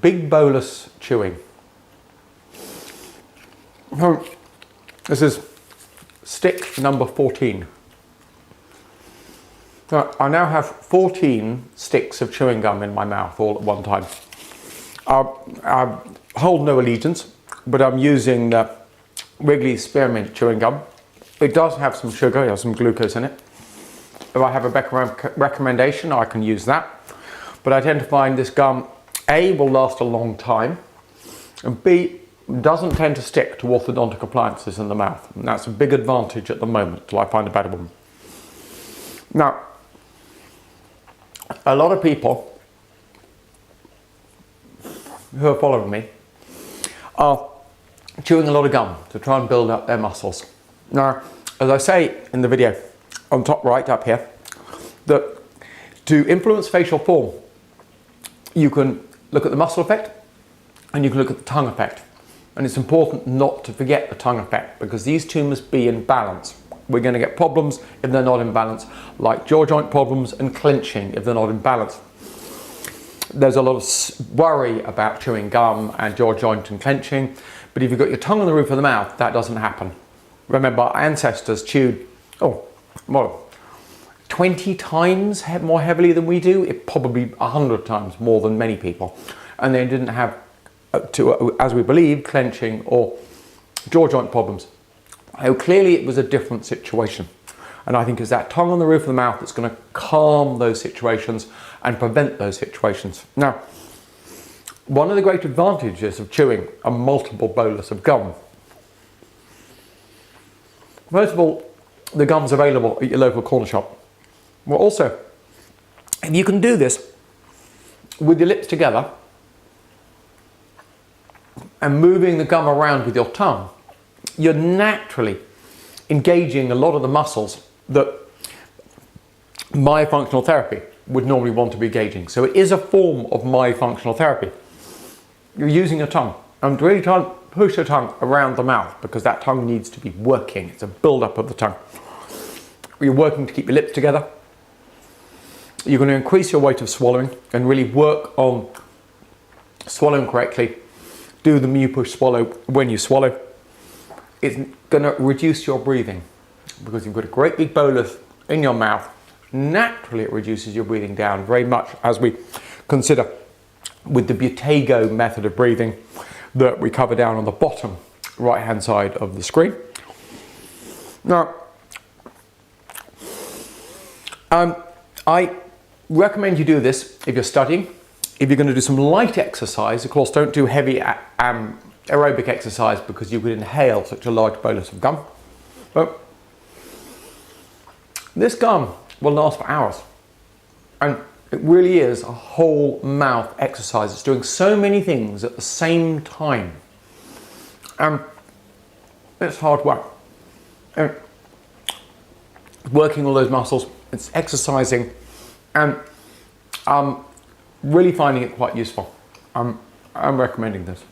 big bolus chewing. This is stick number 14. So I now have 14 sticks of chewing gum in my mouth all at one time. I hold no allegiance, but I'm using the Wrigley's Spearmint chewing gum. It does have some sugar, it has some glucose in it. If I have a recommendation, I can use that. But I tend to find this gum, A, will last a long time, and B, doesn't tend to stick to orthodontic appliances in the mouth. And that's a big advantage at the moment till I find a better one. Now, a lot of people who are following me are chewing a lot of gum to try and build up their muscles. Now, as I say in the video on top right up here, that to influence facial form, you can look at the muscle effect and you can look at the tongue effect. And it's important not to forget the tongue effect because these two must be in balance. We're going to get problems if they're not in balance, like jaw joint problems and clenching if they're not in balance. There's a lot of worry about chewing gum and jaw joint and clenching, but if you've got your tongue on the roof of the mouth, that doesn't happen. Remember, our ancestors chewed, 20 times more heavily than we do, probably 100 times more than many people. And they didn't have, as we believe, clenching or jaw joint problems. So clearly it was a different situation. And I think it's that tongue on the roof of the mouth that's going to calm those situations and prevent those situations. Now, one of the great advantages of chewing a multiple bolus of gum, first of all, the gum's available at your local corner shop. Well, also, if you can do this with your lips together and moving the gum around with your tongue, you're naturally engaging a lot of the muscles that myofunctional therapy would normally want to be engaging. So it is a form of myofunctional therapy. You're using your tongue and really try and push your tongue around the mouth because that tongue needs to be working. It's a build-up of the tongue. You're working to keep your lips together. You're going to increase your rate of swallowing and really work on swallowing correctly. Do the mu push swallow when you swallow. It's going to reduce your breathing because you've got a great big bolus in your mouth. Naturally, it reduces your breathing down very much as we consider with the Buteyko method of breathing that we cover down on the bottom right-hand side of the screen. Now, I recommend you do this if you're studying. If you're going to do some light exercise, of course, don't do heavy aerobic exercise because you would inhale such a large bolus of gum. But this gum will last for hours. And it really is a whole mouth exercise. It's doing so many things at the same time. It's hard work. And working all those muscles, it's exercising, and really finding it quite useful. I'm recommending this.